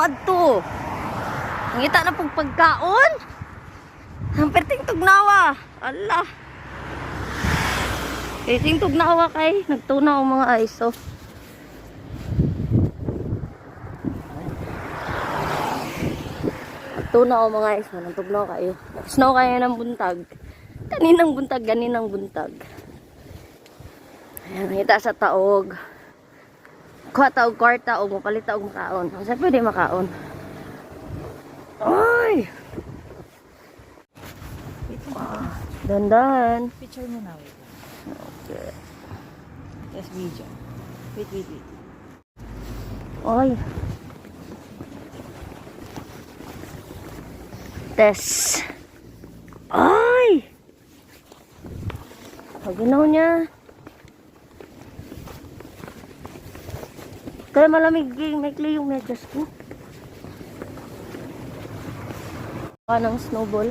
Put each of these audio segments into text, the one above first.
adto. Ngita na pong pagkaon. Ang perting tugnawa. Allah. Perting tugnawa kay nagtunaw ang mga iso. Nagtunaw ang mga iso. Nagtugnaw kayo. Snow kayo ng buntag. Kaninang buntag, ganinang buntag. Ayan, ngita sa taog. Kuha taog kwarta o mapalit taog makaon. Kasi pwede makaon. Ay! Dandan. Picture mo na, wait. Okay. Yes, video. Wait. Ay. Test. Ay! Paginaw niya. Kaya malamig maikli yung medyas ko. Ng snowball.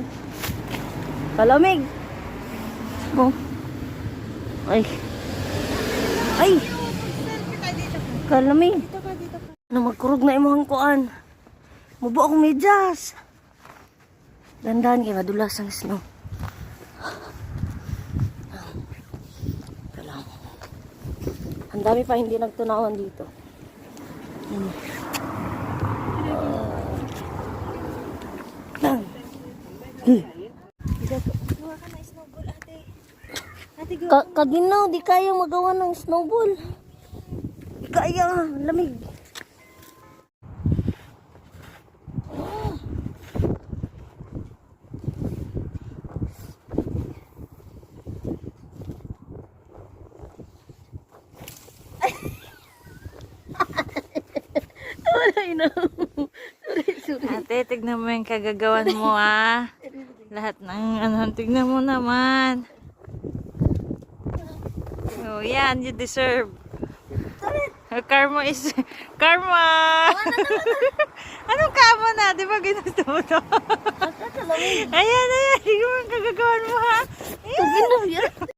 Palamig. Oh. Ay. Ay. Kalamig. Na magkurog na imong kuan. Mubo akong medyas. Dandan kay madulas ang snow. Kalang. Ang dami pa hindi nagtunawan dito. Gawa ka na snowball, ate. Ate, gawa. Kaginaw, di kaya magawa ng snowball. Di kaya, lamig. Wala na. Sorry. Ate, tignan mo yung kagagawan mo, ah. Lahat ng tignan mo naman. Oh, yan, you deserve. Karma is... Karma! Anong kama na? Di ba ginusto mo to? Ayan. Tignan mo yung kagagawan mo, ha? Kaginaw yan.